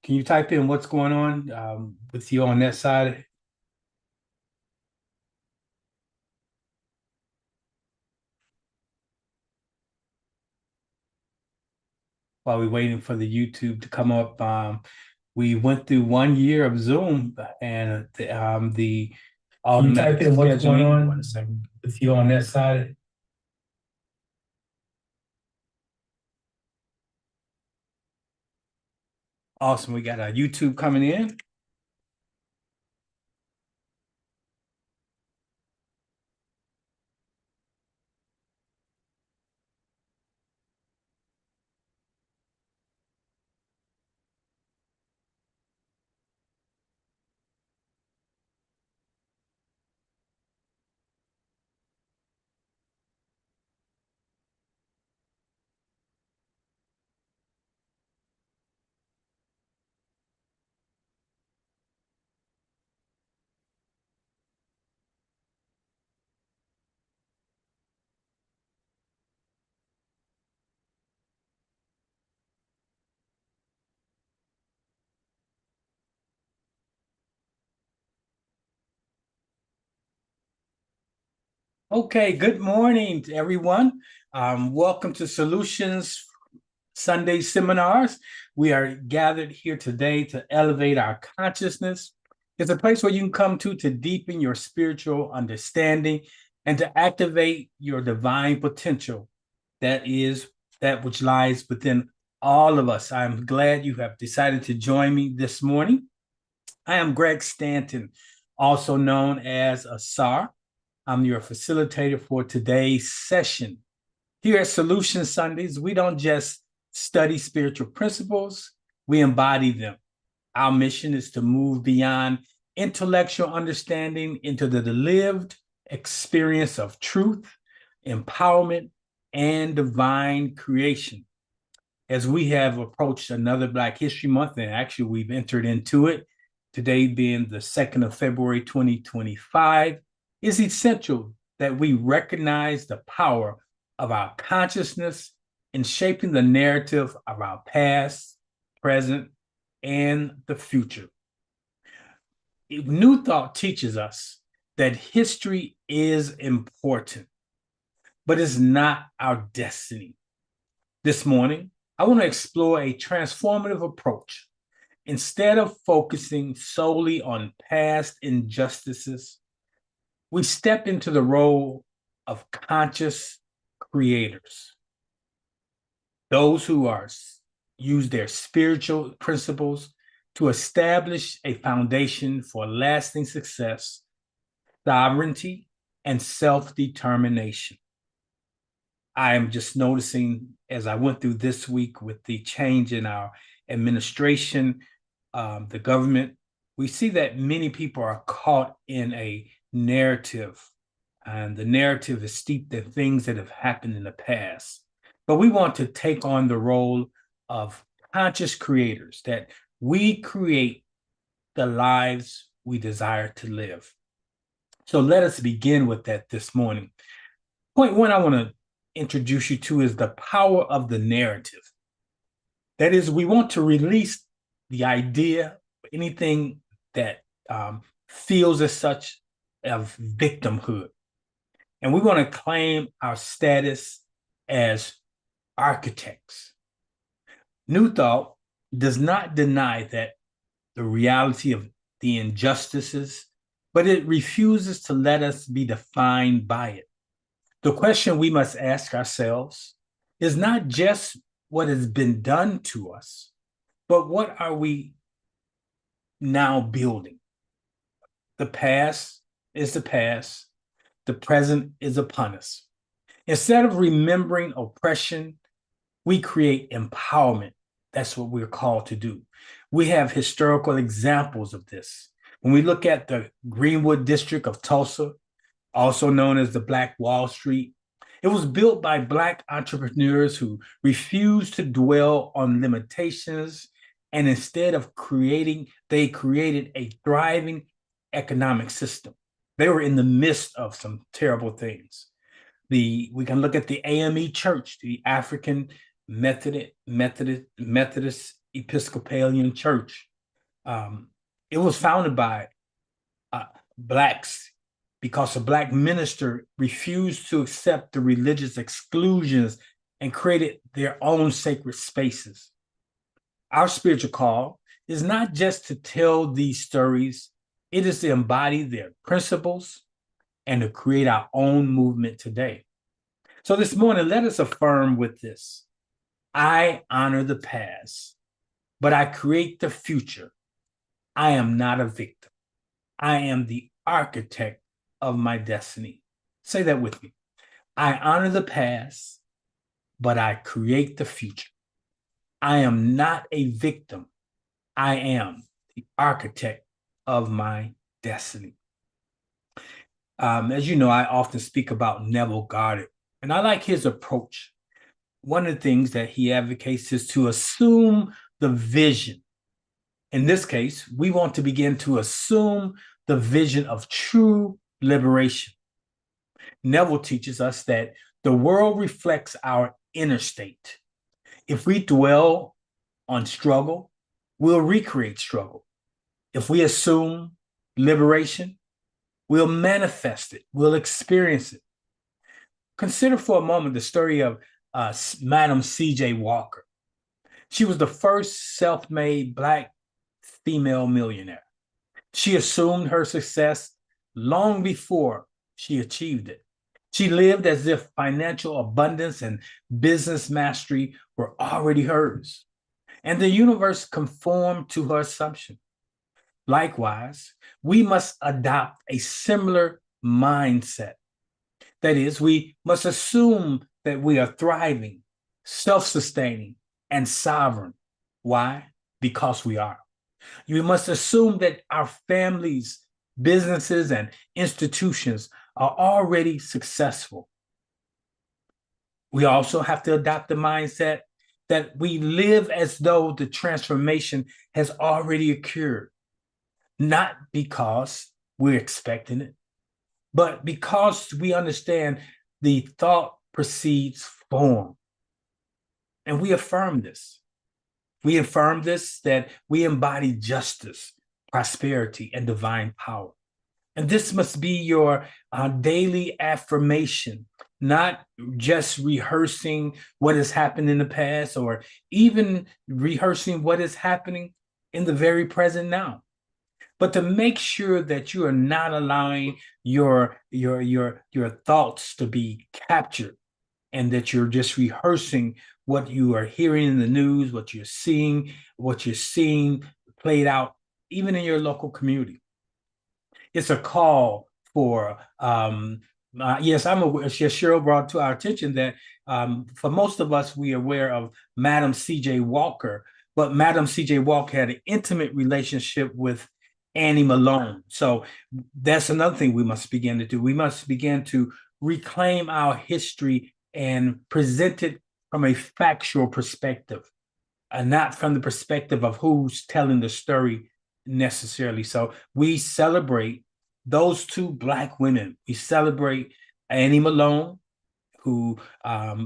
Can you type in what's going on with you on that side while we're waiting for the YouTube to come up? We went through 1 year of Zoom and the Can you automatic type in what's going scheduling. on 1 second. with you on that side? Awesome. We got YouTube coming in. Okay, good morning to everyone. Welcome to Solutions Sunday seminars. We are gathered here today to elevate our consciousness. It's a place where you can come to deepen your spiritual understanding and to activate your divine potential. That is that which lies within all of us. I'm glad you have decided to join me this morning. I am Greg Stanton, also known as Asar. I'm your facilitator for today's session. Here at Solution Sundays, we don't just study spiritual principles, we embody them. Our mission is to move beyond intellectual understanding into the lived experience of truth, empowerment, and divine creation. As we have approached another Black History Month, and actually we've entered into it, today being the 2nd of February, 2025, it's essential that we recognize the power of our consciousness in shaping the narrative of our past, present, and the future. New Thought teaches us that history is important, but it's not our destiny. This morning, I want to explore a transformative approach. Instead of focusing solely on past injustices, we step into the role of conscious creators, those who use their spiritual principles to establish a foundation for lasting success, sovereignty, and self-determination. I am just noticing as I went through this week with the change in our administration, the government, we see that many people are caught in a narrative, and the narrative is steeped in things that have happened in the past. But we want to take on the role of conscious creators, that we create the lives we desire to live. So let us begin with that this morning. Point one I want to introduce you to is the power of the narrative. That is, we want to release the idea, anything that feels as such of victimhood. And we want to claim our status as architects. New Thought does not deny that the reality of the injustices, but it refuses to let us be defined by it. The question we must ask ourselves is not just what has been done to us, but what are we now building? The past is the past. The present is upon us. Instead of remembering oppression, we create empowerment. That's what we're called to do. We have historical examples of this. When we look at the Greenwood district of Tulsa, also known as the Black Wall Street, it was built by Black entrepreneurs who refused to dwell on limitations, and instead of they created a thriving economic system. They were in the midst of some terrible things. We can look at the AME Church, the African Methodist Episcopalian Church. Um, it was founded by blacks because a black minister refused to accept the religious exclusions and created their own sacred spaces. Our spiritual call is not just to tell these stories, it is to embody their principles and to create our own movement today. So this morning, let us affirm with this: I honor the past, but I create the future. I am not a victim. I am the architect of my destiny. Say that with me. I honor the past, but I create the future. I am not a victim. I am the architect of my destiny. As you know, I often speak about Neville Goddard, and I like his approach. One of the things that he advocates is to assume the vision. In this case, we want to begin to assume the vision of true liberation. Neville teaches us that the world reflects our inner state. If we dwell on struggle, we'll recreate struggle. If we assume liberation, we'll manifest it, we'll experience it. Consider for a moment the story of Madam C.J. Walker. She was the first self-made Black female millionaire. She assumed her success long before she achieved it. She lived as if financial abundance and business mastery were already hers, and the universe conformed to her assumption. Likewise, we must adopt a similar mindset. That is, we must assume that we are thriving, self-sustaining, and sovereign. Why? Because we are. You must assume that our families, businesses, and institutions are already successful. We also have to adopt the mindset that we live as though the transformation has already occurred, not because we're expecting it, but because we understand the thought precedes form. And we affirm this. We affirm this, that we embody justice, prosperity, and divine power. And this must be your daily affirmation, not just rehearsing what has happened in the past or even rehearsing what is happening in the very present now, but to make sure that you are not allowing your thoughts to be captured, and that you're just rehearsing what you are hearing in the news, what you're seeing played out even in your local community. It's a call for yes, I'm aware. Cheryl brought to our attention that for most of us, we are aware of Madam C.J. Walker, but Madam C.J. Walker had an intimate relationship with Annie Malone. So that's another thing we must begin to do. We must begin to reclaim our history and present it from a factual perspective, and not from the perspective of who's telling the story necessarily. So we celebrate those two Black women. We celebrate Annie Malone, who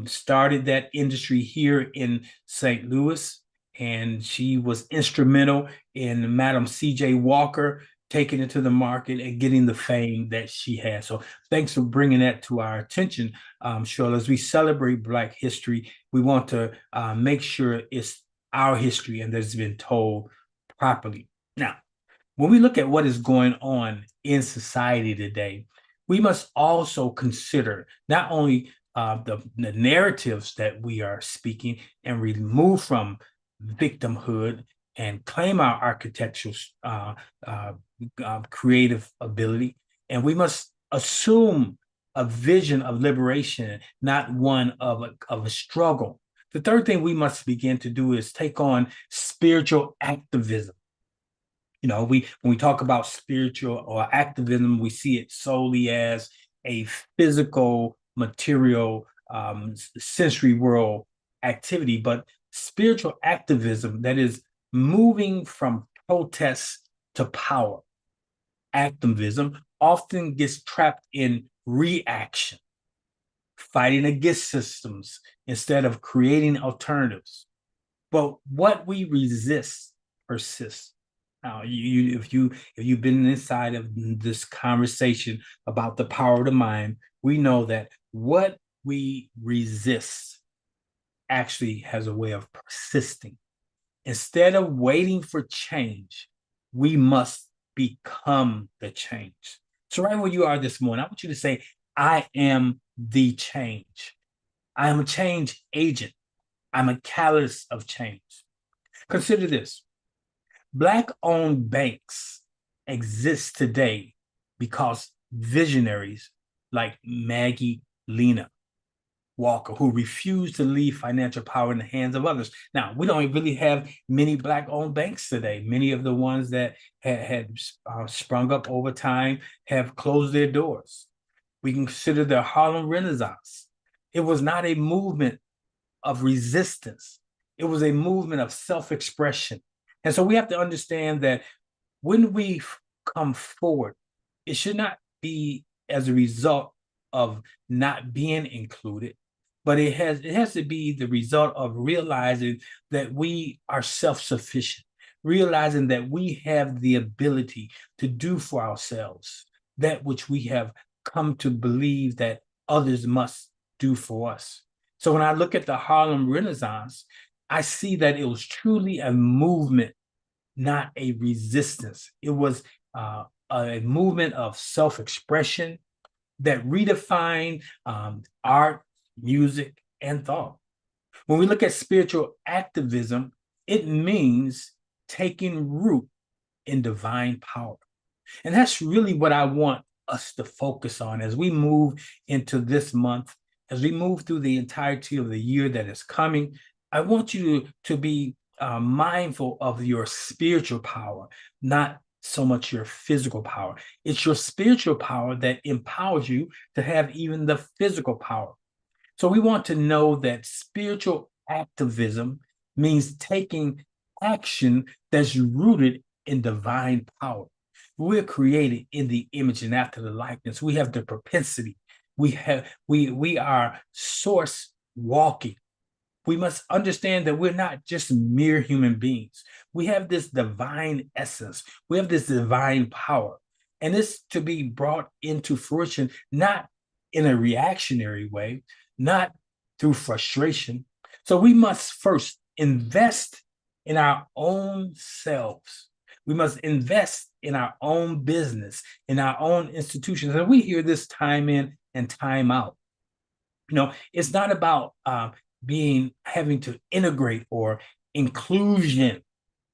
started that industry here in St. Louis, and she was instrumental in Madam C.J. Walker taking it to the market and getting the fame that she has. So thanks for bringing that to our attention, Cheryl. As we celebrate Black history, we want to make sure it's our history and that it's been told properly. Now, when we look at what is going on in society today, we must also consider not only the narratives that we are speaking and remove from victimhood and claim our architectural creative ability, and we must assume a vision of liberation, not one of a struggle. The third thing we must begin to do is take on spiritual activism. You know, when we talk about spiritual or activism, we see it solely as a physical, material, sensory world activity. But spiritual activism, that is moving from protest to power, activism often gets trapped in reaction, fighting against systems instead of creating alternatives. But what we resist persists. Now, if you've been inside of this conversation about the power of the mind, we know that what we resist actually has a way of persisting. Instead of waiting for change, we must become the change. So, right where you are this morning, I want you to say, I am the change. I am a change agent. I'm a catalyst of change. Consider this. Black-owned banks exist today because visionaries like Maggie Lena Walker, who refused to leave financial power in the hands of others. Now, we don't really have many Black-owned banks today. Many of the ones that had sprung up over time have closed their doors. We can consider the Harlem Renaissance. It was not a movement of resistance. It was a movement of self-expression. And so we have to understand that when we come forward, it should not be as a result of not being included, but it has to be the result of realizing that we are self-sufficient, realizing that we have the ability to do for ourselves that which we have come to believe that others must do for us. So when I look at the Harlem Renaissance, I see that it was truly a movement, not a resistance. It was a movement of self-expression that redefined art, music, and thought. When we look at spiritual activism, it means taking root in divine power. And that's really what I want us to focus on as we move into this month, as we move through the entirety of the year that is coming. I want you to be mindful of your spiritual power, not so much your physical power. It's your spiritual power that empowers you to have even the physical power. So we want to know that spiritual activism means taking action that's rooted in divine power. We're created in the image and after the likeness. We have the propensity. We are source walking. We must understand that we're not just mere human beings. We have this divine essence. We have this divine power. And it's to be brought into fruition, not in a reactionary way, not through frustration. So we must first invest in our own selves. We must invest in our own business, in our own institutions. And we hear this time in and time out. It's not about having to integrate or inclusion.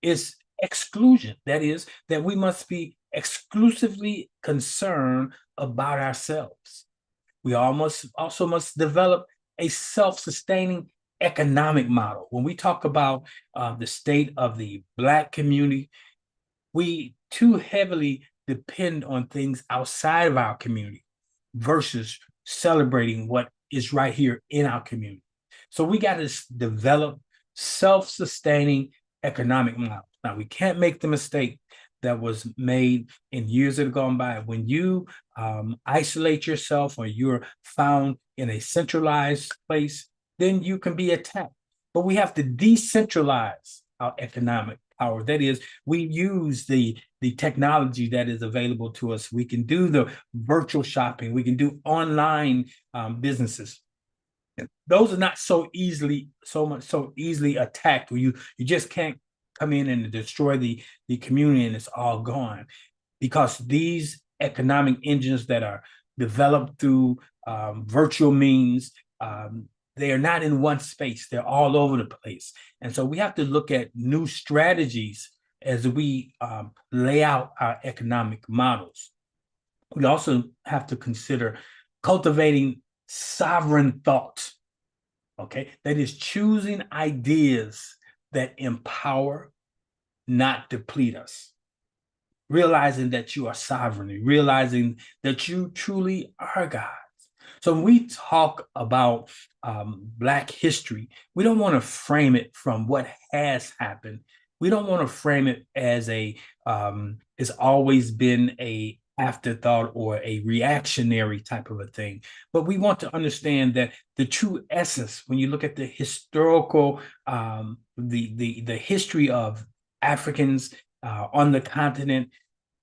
It's exclusion. That is, that we must be exclusively concerned about ourselves. We also must develop a self-sustaining economic model. When we talk about the state of the Black community, we too heavily depend on things outside of our community versus celebrating what is right here in our community. So we got to develop self-sustaining economic models. Now, we can't make the mistake that was made in years that have gone by. When you isolate yourself or you're found in a centralized place, then you can be attacked. But we have to decentralize our economic power. That is, we use the technology that is available to us. We can do the virtual shopping. We can do online businesses. Those are not so easily attacked. Where you just can't come in and destroy the community and it's all gone, because these economic engines that are developed through virtual means, they are not in one space. They're all over the place. And so we have to look at new strategies as we lay out our economic models. We also have to consider cultivating sovereign thought, okay? That is choosing ideas that empower, not deplete us. Realizing that you are sovereign, realizing that you truly are God. So when we talk about Black history, we don't want to frame it from what has happened. We don't want to frame it as it's always been a afterthought or a reactionary type of a thing. But we want to understand that the true essence, when you look at the historical, the history of Africans on the continent,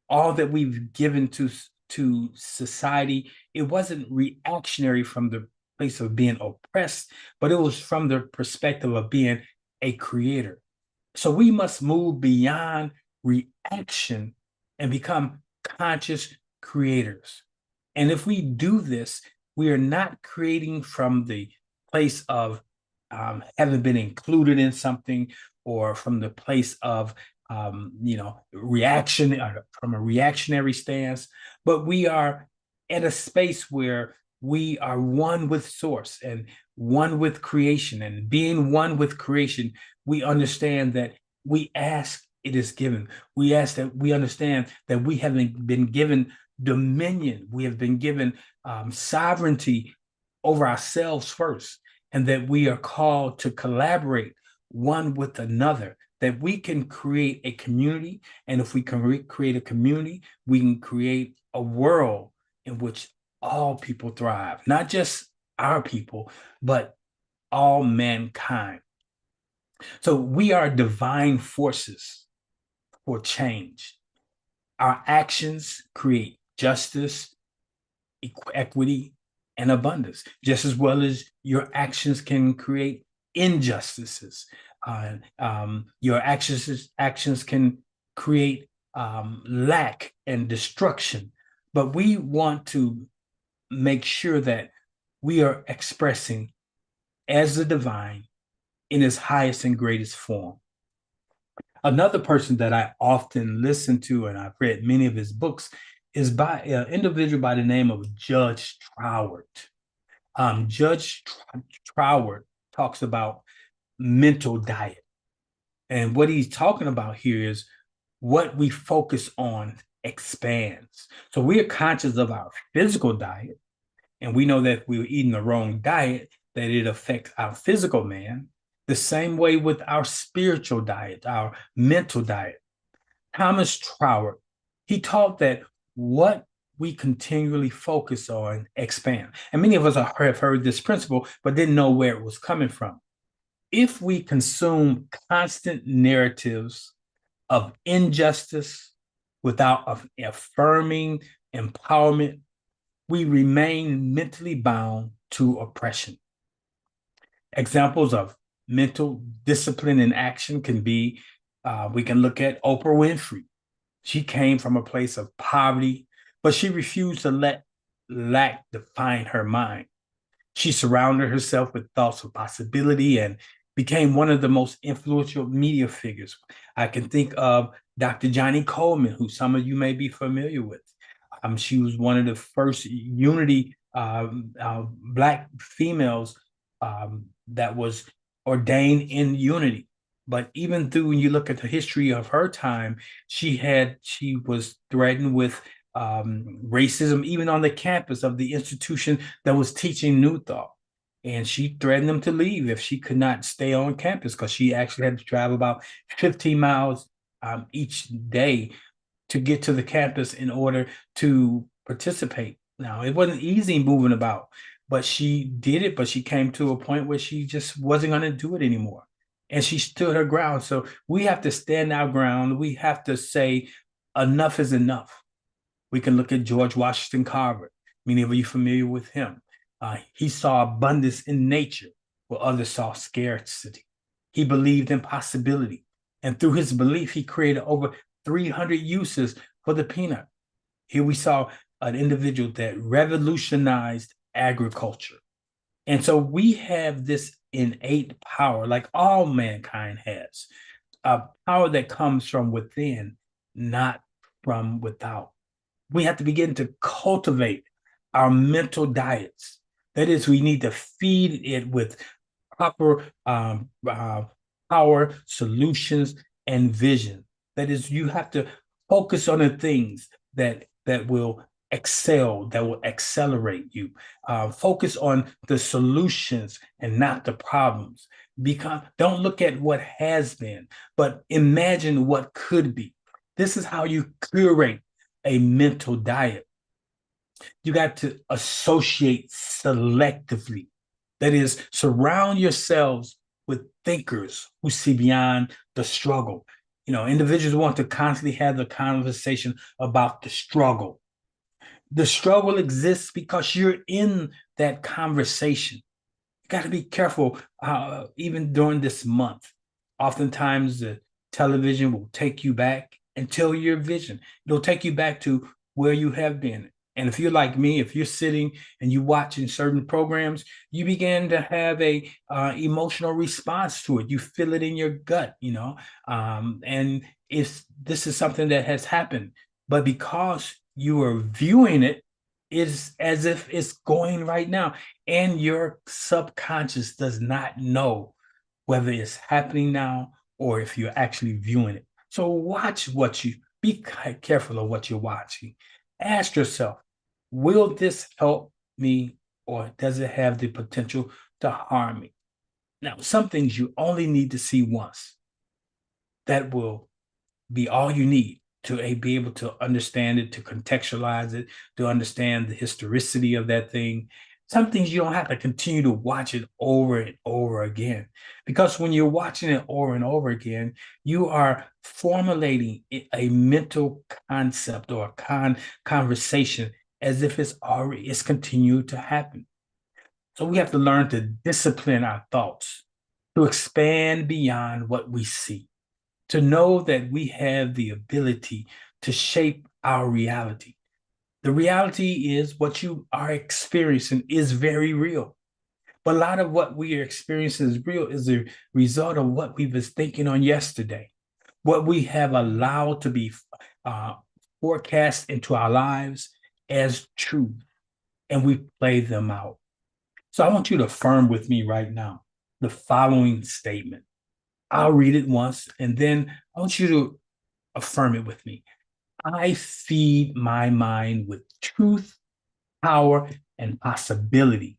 all that we've given to society, it wasn't reactionary from the place of being oppressed, but it was from the perspective of being a creator. So we must move beyond reaction and become conscious creators. And if we do this, we are not creating from the place of having been included in something, or from the place of reaction, from a reactionary stance, but we are at a space where we are one with source and one with creation. And being one with creation, we understand that we ask, it is given. We ask that we understand that we have been given dominion. We have been given sovereignty over ourselves first, and that we are called to collaborate one with another, that we can create a community. And if we can create a community, we can create a world in which all people thrive, not just our people, but all mankind. So we are divine forces for change. Our actions create justice, equity, and abundance, just as well as your actions can create injustices. Your actions can create lack and destruction. But we want to make sure that we are expressing as the divine in its highest and greatest form. Another person that I often listen to, and I've read many of his books, is by an individual by the name of Judge Troward. Judge Troward talks about mental diet. And what he's talking about here is what we focus on expands. So we are conscious of our physical diet, and we know that if we're eating the wrong diet, that it affects our physical man. The same way with our spiritual diet, our mental diet. Thomas Troward, he taught that what we continually focus on expand. And many of us have heard this principle, but didn't know where it was coming from. If we consume constant narratives of injustice without affirming empowerment, we remain mentally bound to oppression. Examples of mental discipline in action can be, we can look at Oprah Winfrey. She came from a place of poverty, but she refused to let lack define her mind. She surrounded herself with thoughts of possibility and became one of the most influential media figures. I can think of Dr. Johnny Coleman, who some of you may be familiar with. She was one of the first unity Black females that was ordained in unity. But even through, when you look at the history of her time, she was threatened with racism, even on the campus of the institution that was teaching New Thought. And she threatened them to leave if she could not stay on campus, because she actually had to travel about 15 miles each day to get to the campus in order to participate. Now, it wasn't easy moving about, but she did it. But she came to a point where she just wasn't going to do it anymore. And she stood her ground. So we have to stand our ground. We have to say enough is enough. We can look at George Washington Carver. Many of you familiar with him. He saw abundance in nature where others saw scarcity. He believed in possibility. And through his belief, he created over 300 uses for the peanut. Here we saw an individual that revolutionized agriculture. And so we have this innate power, like all mankind has, a power that comes from within, not from without. We have to begin to cultivate our mental diets. That is, we need to feed it with proper power, solutions, and vision. That is, you have to focus on the things that will excel, that will accelerate you. Focus on the solutions and not the problems. Don't look at what has been, but imagine what could be. This is how you curate a mental diet. You got to associate selectively. That is, surround yourselves with thinkers who see beyond the struggle. Individuals want to constantly have the conversation about the struggle. The struggle exists because you're in that conversation. You got to be careful, even during this month. Oftentimes, the television will take you back and tell your vision. It'll take you back to where you have been. And if you're like me, if you're sitting and you watching certain programs, you begin to have a emotional response to it. You feel it in your gut. And if this is something that has happened, but because you are viewing it, it's as if it's going right now and your subconscious does not know whether it's happening now or if you're actually viewing it. So watch be careful of what you're watching. Ask yourself, will this help me or does it have the potential to harm me? Now, some things you only need to see once. That will be all you need to be able to understand it, to contextualize it, to understand the historicity of that thing. Some things you don't have to continue to watch it over and over again. Because when you're watching it over and over again, you are formulating a mental concept or a conversation as if it's continued to happen. So we have to learn to discipline our thoughts, to expand beyond what we see, to know that we have the ability to shape our reality. The reality is what you are experiencing is very real. But a lot of what we are experiencing is real is the result of what we was thinking on yesterday, what we have allowed to be uh, forecast into our lives as truth, and we play them out. So I want you to affirm with me right now the following statement. I'll read it once, and then I want you to affirm it with me. I feed my mind with truth, power, and possibility.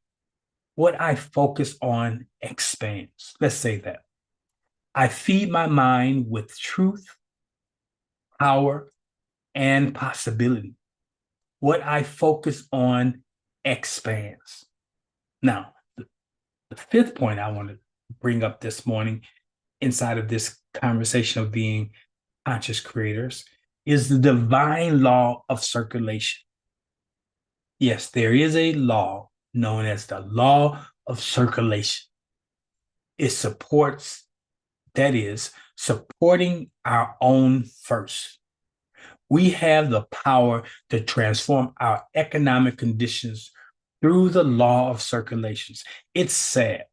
What I focus on expands. Let's say that. I feed my mind with truth, power, and possibility. What I focus on expands. Now, the fifth point I want to bring up this morning inside of this conversation of being conscious creators is the divine law of circulation. Yes, there is a law known as the law of circulation. It supports, that is, supporting our own first. We have the power to transform our economic conditions through the law of circulations. It's sad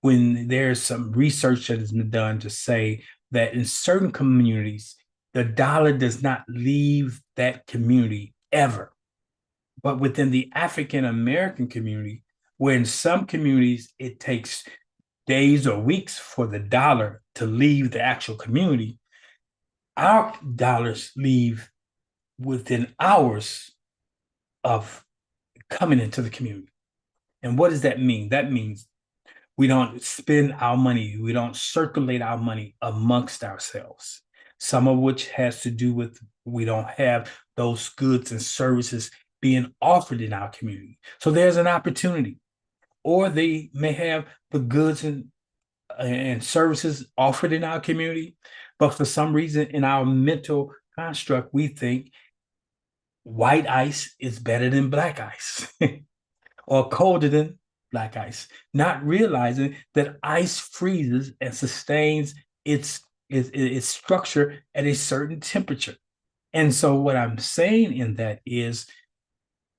when there's some research that has been done to say that in certain communities, the dollar does not leave that community ever. But within the African American community, where in some communities it takes days or weeks for the dollar to leave the actual community, our dollars leave within hours of coming into the community. And what does that mean? That means we don't spend our money, we don't circulate our money amongst ourselves. Some of which has to do with we don't have those goods and services being offered in our community. So there's an opportunity. Or they may have the goods and services offered in our community, but for some reason in our mental construct, we think white ice is better than black ice or colder than black ice, not realizing that ice freezes and sustains its structure at a certain temperature. And so what I'm saying in that is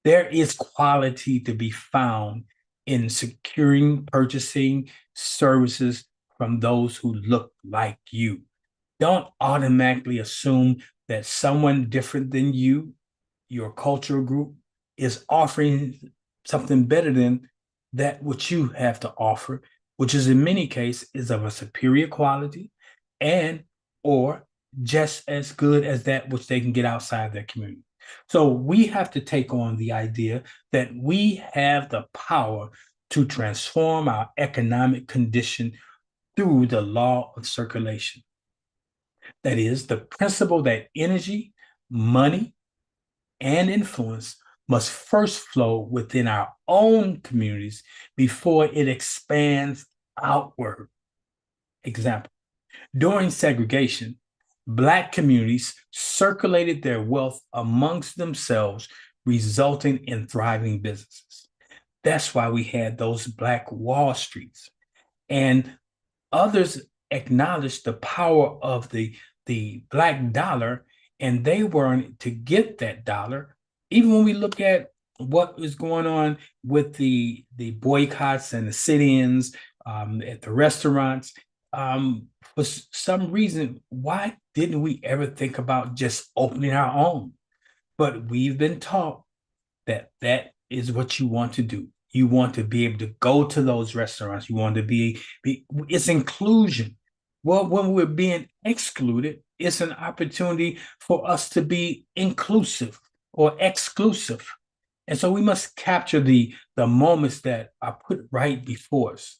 there is quality to be found in securing purchasing services from those who look like you. Don't automatically assume that someone different than you, your cultural group, is offering something better than that which you have to offer, which is in many cases is of a superior quality and or just as good as that which they can get outside their community. So we have to take on the idea that we have the power to transform our economic condition through the law of circulation. That is, the principle that energy, money, and influence must first flow within our own communities before it expands outward. Example, during segregation, Black communities circulated their wealth amongst themselves, resulting in thriving businesses. That's why we had those Black Wall Streets. And others acknowledged the power of the Black dollar, and they were to get that dollar. Even when we look at what is going on with the boycotts and the sit-ins at the restaurants, for some reason, why didn't we ever think about just opening our own? But we've been taught that that is what you want to do. You want to be able to go to those restaurants. You want to be it's inclusion. Well, when we're being excluded, it's an opportunity for us to be inclusive or exclusive. And so we must capture the moments that are put right before us.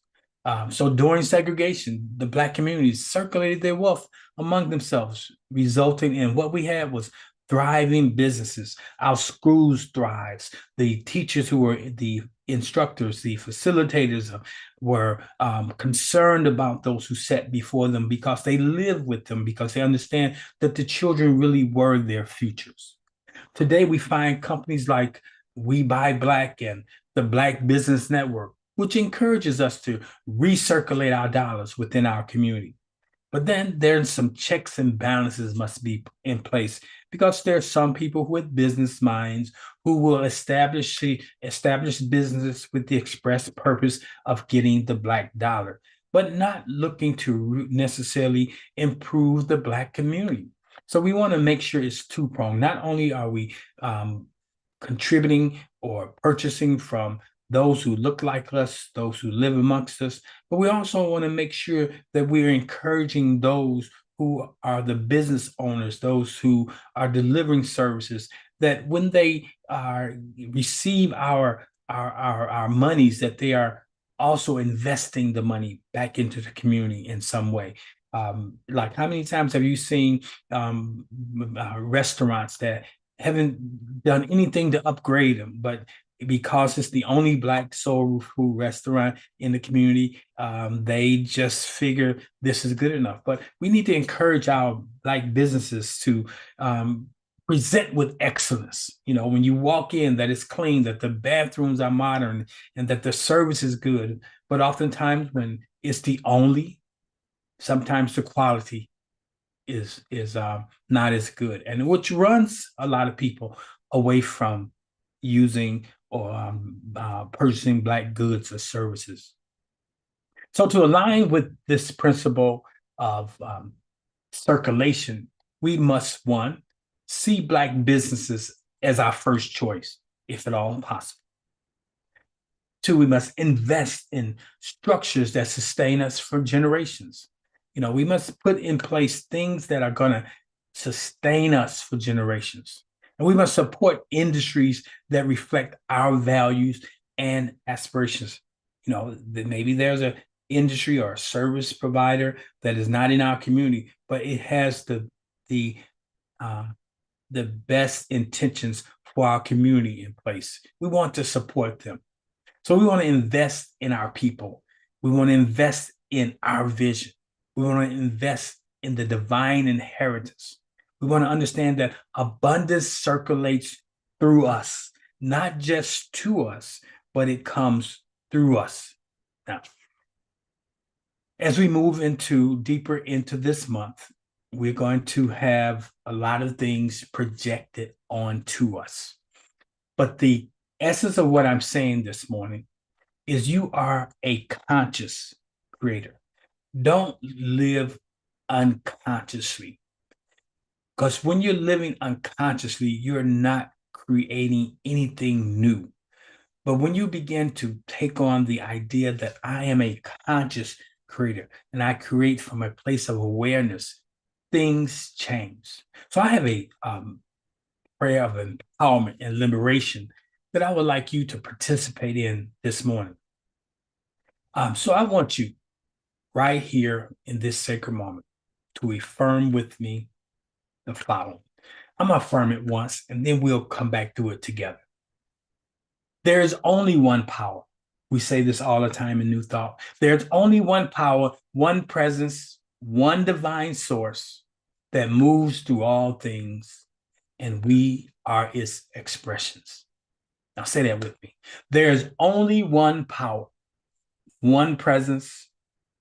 So during segregation, the Black communities circulated their wealth among themselves, resulting in what we had was thriving businesses. Our schools thrives. The teachers who were the instructors, the facilitators were concerned about those who sat before them because they live with them, because they understand that the children really were their futures. Today, we find companies like We Buy Black and the Black Business Network, which encourages us to recirculate our dollars within our community. But then there's some checks and balances must be in place because there are some people with business minds who will establish business with the express purpose of getting the Black dollar, but not looking to necessarily improve the Black community. So we want to make sure it's two-pronged. Not only are we contributing or purchasing from those who look like us, those who live amongst us, but we also want to make sure that we're encouraging those who are the business owners, those who are delivering services, that when they receive our monies, that they are also investing the money back into the community in some way. Like how many times have you seen restaurants that haven't done anything to upgrade them, but because it's the only Black soul food restaurant in the community, they just figure this is good enough. But we need to encourage our Black businesses to present with excellence. You know, when you walk in, that it's clean, that the bathrooms are modern, and that the service is good. But oftentimes, when it's the only, sometimes the quality is not as good, and which runs a lot of people away from using or purchasing Black goods or services. So to align with this principle of circulation, we must, one, see Black businesses as our first choice, if at all possible. Two, we must invest in structures that sustain us for generations. You know, we must put in place things that are going to sustain us for generations. And we must support industries that reflect our values and aspirations. You know, that maybe there's an industry or a service provider that is not in our community, but it has uh, the best intentions for our community in place. We want to support them. So we want to invest in our people. We want to invest in our vision. We want to invest in the divine inheritance. We want to understand that abundance circulates through us, not just to us, but it comes through us. Now, as we move deeper into this month, we're going to have a lot of things projected onto us. But the essence of what I'm saying this morning is you are a conscious creator. Don't live unconsciously. Because when you're living unconsciously, you're not creating anything new. But when you begin to take on the idea that I am a conscious creator and I create from a place of awareness, things change. So I have a prayer of empowerment and liberation that I would like you to participate in this morning. So I want you right here in this sacred moment to affirm with me the following. I'm going to affirm it once, and then we'll come back to it together. There is only one power. We say this all the time in New Thought. There's only one power, one presence, one divine source that moves through all things, and we are its expressions. Now say that with me. There's only one power, one presence,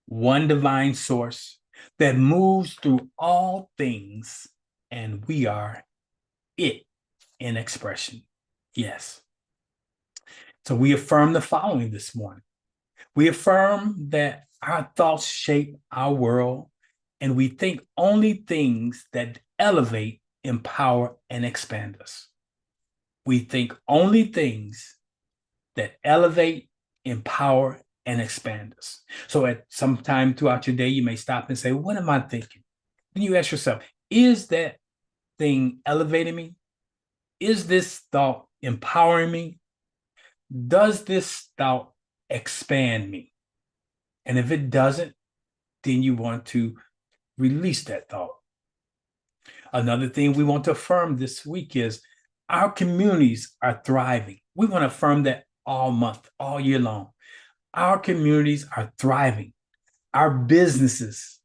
one divine source that moves through all things, and we are it in expression. Yes. So we affirm the following this morning. We affirm that our thoughts shape our world, and we think only things that elevate, empower, and expand us. We think only things that elevate, empower, and expand us. So at some time throughout your day, you may stop and say, what am I thinking? Then you ask yourself, is that thing elevating me? Is this thought empowering me? Does this thought expand me? And if it doesn't, then you want to release that thought. Another thing we want to affirm this week is our communities are thriving. We want to affirm that all month, all year long. Our communities are thriving. Our businesses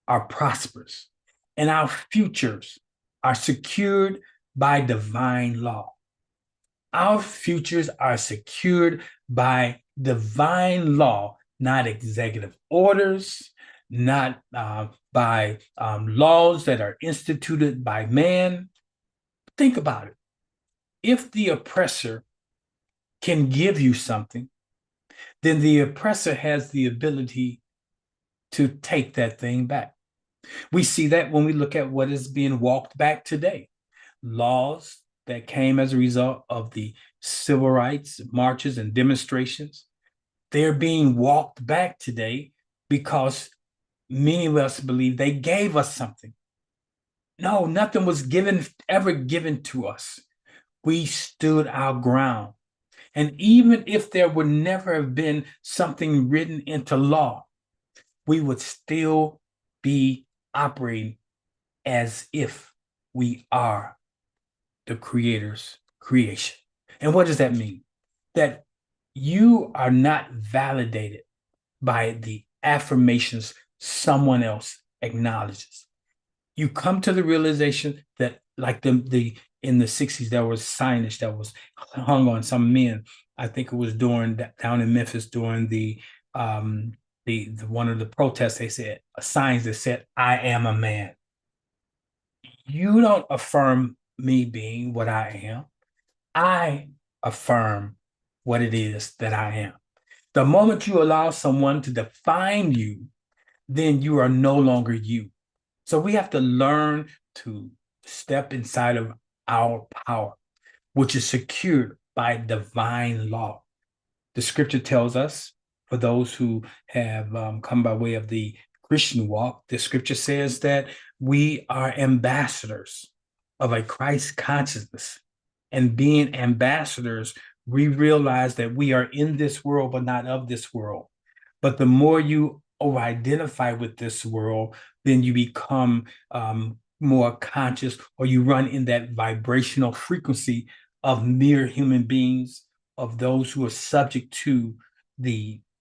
are prosperous, and our futures are secured by divine law. Our futures are secured by divine law, not executive orders, not by laws that are instituted by man. Think about it. If the oppressor can give you something, then the oppressor has the ability to take that thing back. We see that when we look at what is being walked back today. Laws that came as a result of the civil rights marches and demonstrations, they're being walked back today because many of us believe they gave us something. No, nothing was ever given to us. We stood our ground. And even if there would never have been something written into law, we would still be operating as if we are the Creator's creation. And what does that mean? That you are not validated by the affirmations someone else acknowledges. You come to the realization that, like the in the 60s, there was signage that was hung on some men. I think it was down in Memphis during the one of the protests. They said signs that said, "I am a man." You don't affirm me being what I am. I affirm what it is that I am. The moment you allow someone to define you, then you are no longer you. So we have to learn to step inside of our power, which is secured by divine law. The scripture tells us, for those who have come by way of the Christian walk, the scripture says that we are ambassadors of a Christ consciousness. And being ambassadors, we realize that we are in this world, but not of this world. But the more you over-identify with this world, then you become more conscious, or you run in that vibrational frequency of mere human beings, of those who are subject to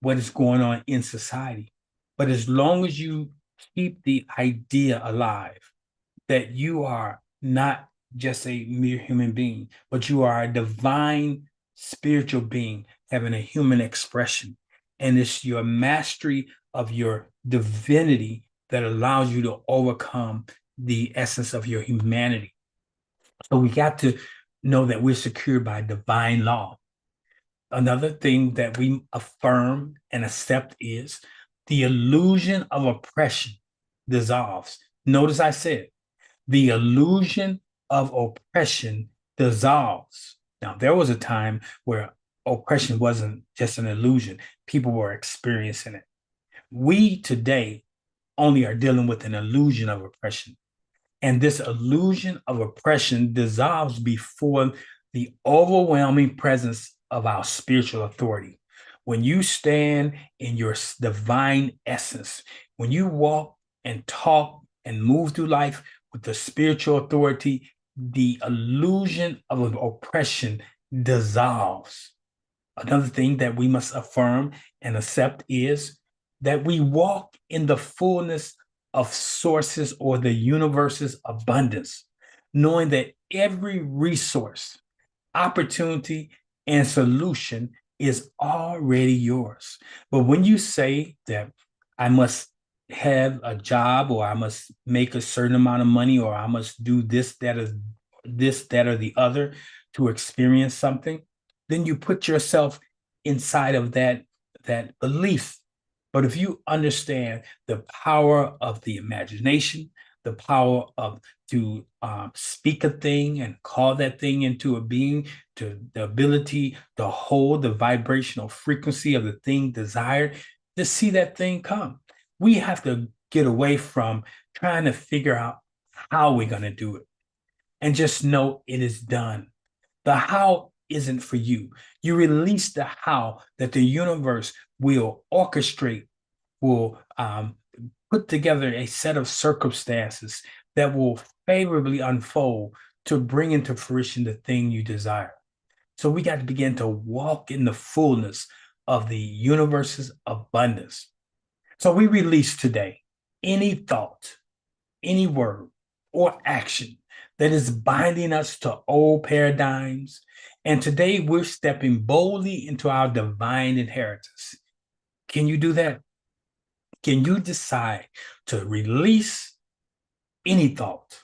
what is going on in society. But as long as you keep the idea alive that you are not just a mere human being, but you are a divine spiritual being having a human expression, and it's your mastery of your divinity that allows you to overcome the essence of your humanity. So we got to know that we're secured by divine law. Another thing that we affirm and accept is the illusion of oppression dissolves. Notice I said the illusion of oppression dissolves. Now, there was a time where oppression wasn't just an illusion, people were experiencing it. We today only are dealing with an illusion of oppression. And this illusion of oppression dissolves before the overwhelming presence of our spiritual authority. When you stand in your divine essence, when you walk and talk and move through life with the spiritual authority the illusion of oppression dissolves. Another thing that we must affirm and accept is that we walk in the fullness of sources or the universe's abundance, knowing that every resource, opportunity, and solution is already yours. But when you say that I must have a job, or I must make a certain amount of money, or I must do this, that, or the other to experience something, then you put yourself inside of that belief. But if you understand the power of the imagination, the power of to speak a thing and call that thing into a being, to the ability to hold the vibrational frequency of the thing desired, to see that thing come. We have to get away from trying to figure out how we're going to do it and just know it is done. The how isn't for you. You release the how that the universe will orchestrate, will put together a set of circumstances that will favorably unfold to bring into fruition the thing you desire. So we got to begin to walk in the fullness of the universe's abundance. So we release today any thought, any word, or action that is binding us to old paradigms. And today we're stepping boldly into our divine inheritance. Can you do that? Can you decide to release any thought,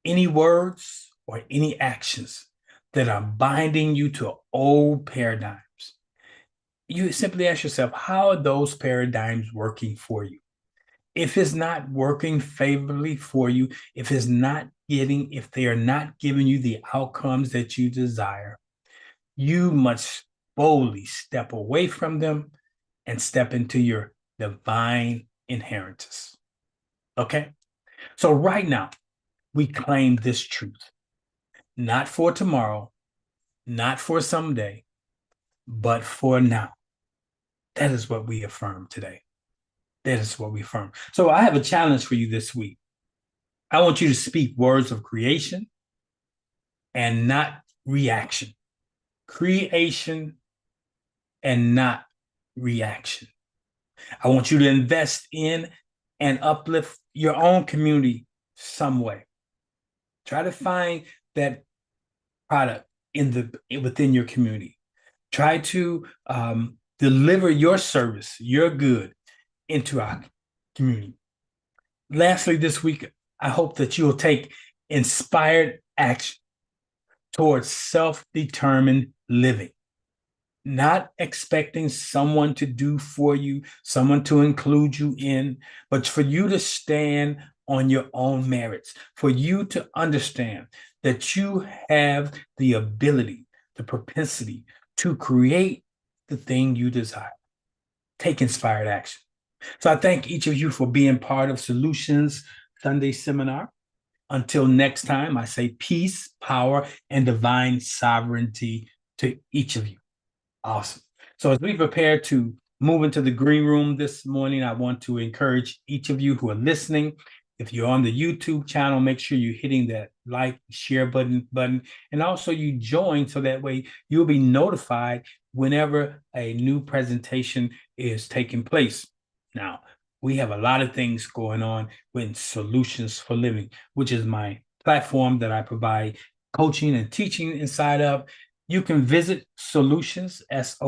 any words, or any actions that are binding you to old paradigms? You simply ask yourself, how are those paradigms working for you? If it's not working favorably for you, if they are not giving you the outcomes that you desire, you must boldly step away from them and step into your divine inheritance. Okay? So right now, we claim this truth, not for tomorrow, not for someday, but for now. That is what we affirm today. That is what we affirm. So I have a challenge for you this week. I want you to speak words of creation and not reaction. Creation and not reaction. I want you to invest in and uplift your own community some way. Try to find that product within your community. Try to deliver your service, your good into our community. Lastly, this week, I hope that you'll take inspired action towards self-determined living, not expecting someone to do for you, someone to include you in, but for you to stand on your own merits, for you to understand that you have the ability, the propensity to create the thing you desire. Take inspired action. So I thank each of you for being part of Soulutions Sunday Seminar. Until next time, I say peace, power, and divine sovereignty to each of you. Awesome. So as we prepare to move into the green room this morning, I want to encourage each of you who are listening. If you're on the YouTube channel, make sure you're hitting that like, share button, and also you join so that way you'll be notified whenever a new presentation is taking place. Now, we have a lot of things going on with Soulutions for Living, which is my platform that I provide coaching and teaching inside of. You can visit Soulutions, Soulutions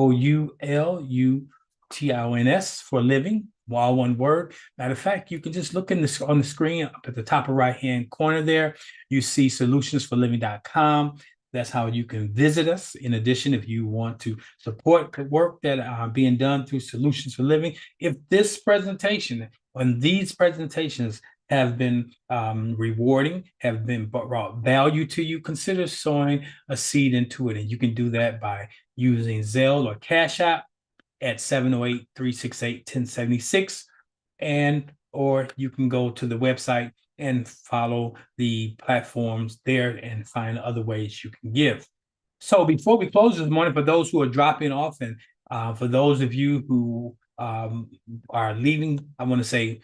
for living, all one word. Matter of fact, you can just look on the screen up at the top of right-hand corner there. You see solutionsforliving.com. That's how you can visit us. In addition, if you want to support the work that are being done through Soulutions for Living, if this presentation and these presentations have been rewarding, have been brought value to you, consider sowing a seed into it. And you can do that by using Zelle or Cash App at 708-368-1076. Or you can go to the website and follow the platforms there and find other ways you can give. So before we close this morning, for those who are dropping off and for those of you who are leaving, I want to say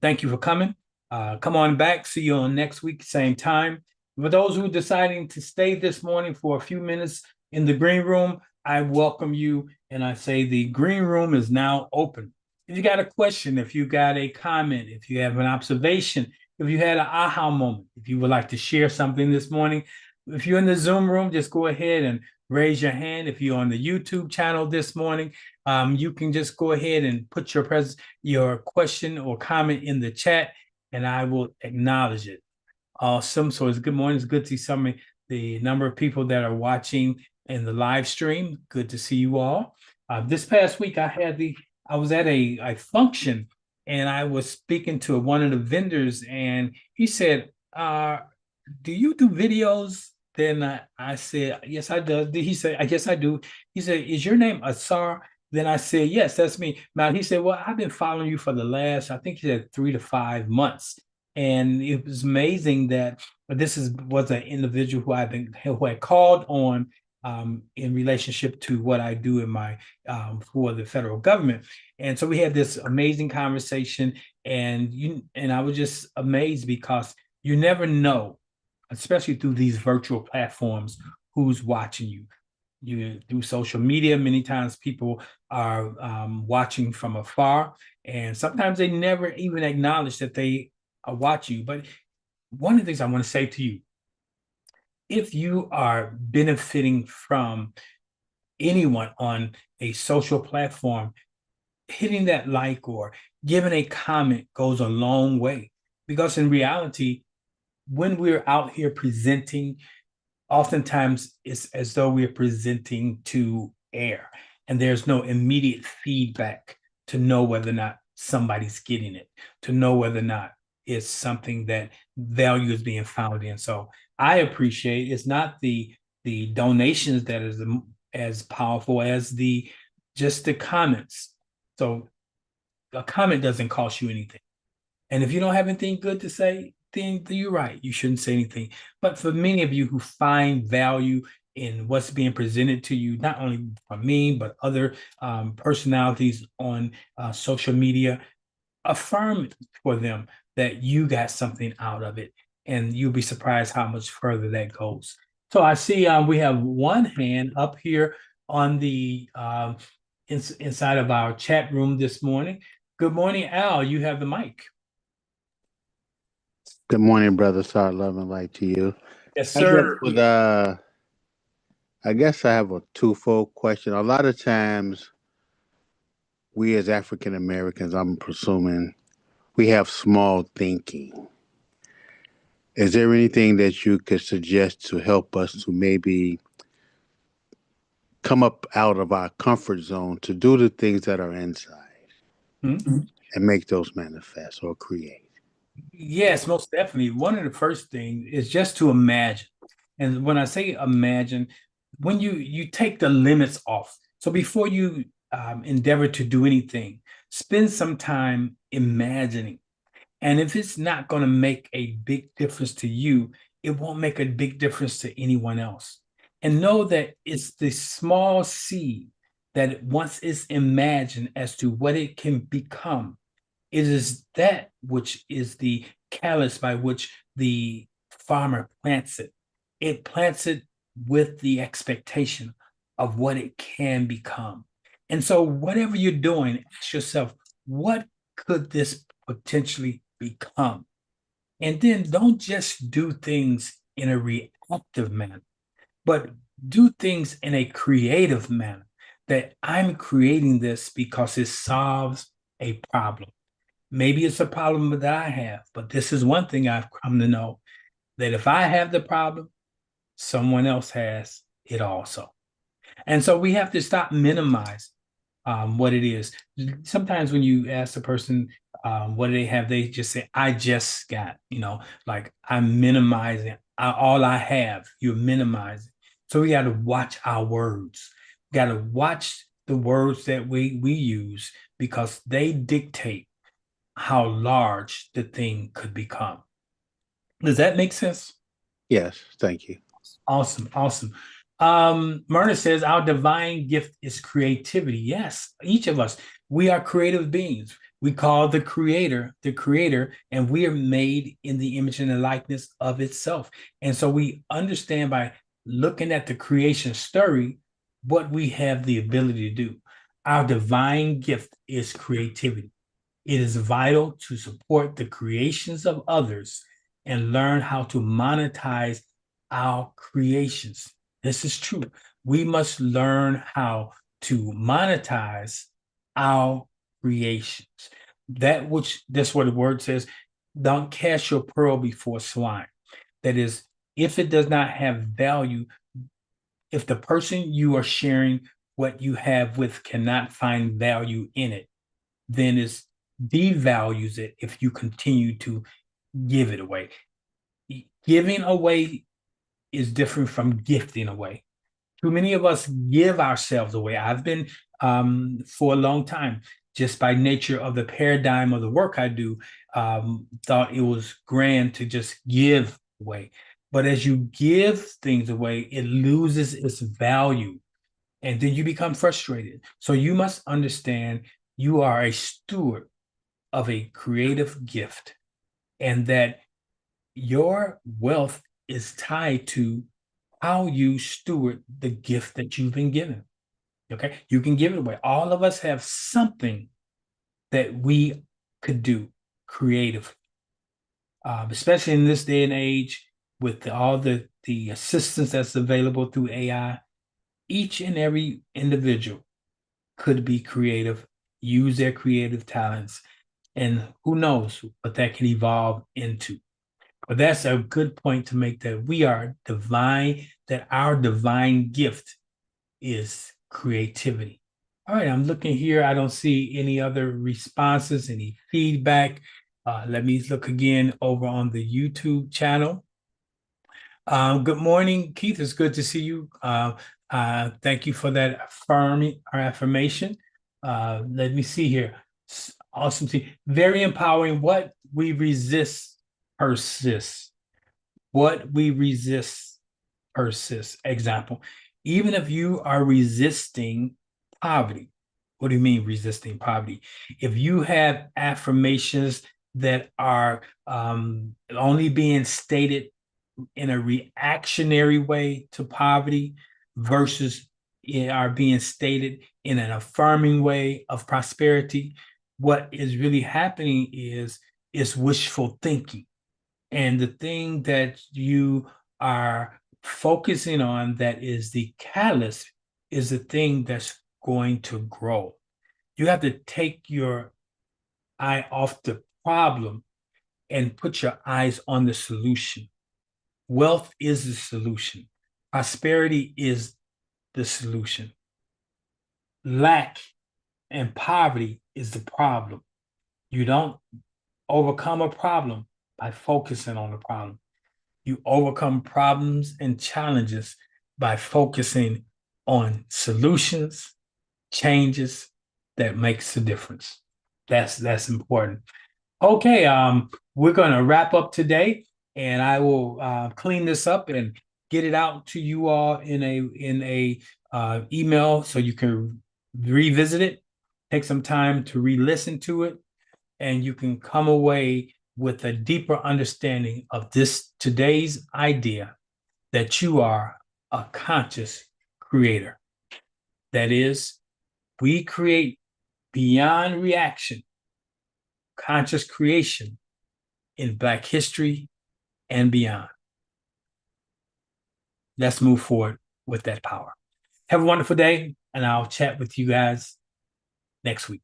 thank you for coming. Come on back. See you on next week, same time. For those who are deciding to stay this morning for a few minutes in the green room, I welcome you and I say the green room is now open. If you got a question, if you got a comment, if you have an observation, if you had an aha moment, if you would like to share something this morning, if you're in the Zoom room, just go ahead and raise your hand. If you're on the YouTube channel this morning, you can just go ahead and put your question or comment in the chat, and I will acknowledge it. Awesome. So it's good morning. It's good to see the number of people that are watching in the live stream. Good to see you all. This past week, I was at a function and I was speaking to one of the vendors, and he said, "Do you do videos?" Then I said, "Yes, I do." He said, "I guess I do." He said, "Is your name Asar?" Then I said, "Yes, that's me." Now he said, "Well, I've been following you for the last, I think he said 3 to 5 months." And it was amazing that was an individual who had called on in relationship to what I do in my for the federal government. And so we had this amazing conversation, and I was just amazed because you never know, especially through these virtual platforms, who's watching you. You through social media, many times people are watching from afar, and sometimes they never even acknowledge that they are watching you. But one of the things I want to say to you, if you are benefiting from anyone on a social platform, hitting that like or giving a comment goes a long way. Because in reality, when we're out here presenting, oftentimes it's as though we're presenting to air and there's no immediate feedback to know whether or not somebody's getting it, to know whether or not it's something that value is being found in. So I appreciate it's not the donations that is as powerful as the just the comments. So a comment doesn't cost you anything. And if you don't have anything good to say, then you're right. You shouldn't say anything. But for many of you who find value in what's being presented to you, not only from me, but other personalities on social media, affirm for them that you got something out of it. And you'll be surprised how much further that goes. So I see we have one hand up here on the inside of our chat room this morning. Good morning, Al. You have the mic. Good morning, brother. Sorry, love and light to you. Yes, I guess sir. with I guess I have a twofold question. A lot of times, we as African Americans, I'm presuming, we have small thinking. Is there anything that you could suggest to help us to maybe come up out of our comfort zone to do the things that are inside Mhm. and make those manifest or create? Yes, most definitely. One of the first things is just to imagine. And when I say imagine, when you take the limits off. So before you endeavor to do anything, spend some time imagining. And if it's not going to make a big difference to you, it won't make a big difference to anyone else. And know that it's the small seed that once it's imagined as to what it can become, it is that which is the callus by which the farmer plants it. It plants it with the expectation of what it can become. And so, whatever you're doing, ask yourself, what could this potentially become? And then don't just do things in a reactive manner, but do things in a creative manner. That I'm creating this because it solves a problem. Maybe it's a problem that I have, but this is one thing I've come to know, that if I have the problem, someone else has it also. And so we have to stop minimizing what it is. Sometimes when you ask the person what do they have, they just say, I just got, like I'm minimizing all I have. You're minimizing. So we got to watch our words. We got to watch the words that we use because they dictate how large the thing could become. Does that make sense? Yes, thank you. Awesome, awesome. Myrna says our divine gift is creativity. Yes, each of us, we are creative beings. We call the creator, and we are made in the image and the likeness of itself. And so we understand by looking at the creation story what we have the ability to do. Our divine gift is creativity. It is vital to support the creations of others and learn how to monetize our creations. This is true. We must learn how to monetize our creations. That's what the word says. Don't cast your pearl before swine. That is, if it does not have value, if the person you are sharing what you have with cannot find value in it, then it devalues it if you continue to give it away. Giving away is different from gifting away. Too many of us give ourselves away. I've been for a long time, just by nature of the paradigm of the work I do, thought it was grand to just give away. But as you give things away, it loses its value. And then you become frustrated. So you must understand you are a steward of a creative gift, and that your wealth is tied to how you steward the gift that you've been given. Okay, you can give it away. All of us have something that we could do creatively, especially in this day and age with all the assistance that's available through AI. Each and every individual could be creative, use their creative talents, and who knows what that can evolve into. But that's a good point to make, that we are divine, that our divine gift is creativity. All right, I'm looking here. I don't see any other responses, any feedback. Let me look again over on the YouTube channel. Good morning, Keith. It's good to see you. Thank you for that affirmation. Let me see here. Awesome. Very empowering. What we resist persists. What we resist persists. Example, even if you are resisting poverty. What do you mean resisting poverty? If you have affirmations that are only being stated in a reactionary way to poverty versus are being stated in an affirming way of prosperity, what is really happening is wishful thinking. And the thing that you are focusing on that is the catalyst is the thing that's going to grow. You have to take your eye off the problem and put your eyes on the solution. Wealth is the solution. Prosperity is the solution. Lack and poverty is the problem. You don't overcome a problem by focusing on the problem. You overcome problems and challenges by focusing on solutions, changes that makes a difference. That's important. Okay, we're going to wrap up today, and I will clean this up and get it out to you all in a email so you can revisit it, take some time to re-listen to it, and you can come away with a deeper understanding of today's idea that you are a conscious creator. That is, we create beyond reaction, conscious creation in Black history and beyond. Let's move forward with that power. Have a wonderful day, and I'll chat with you guys next week.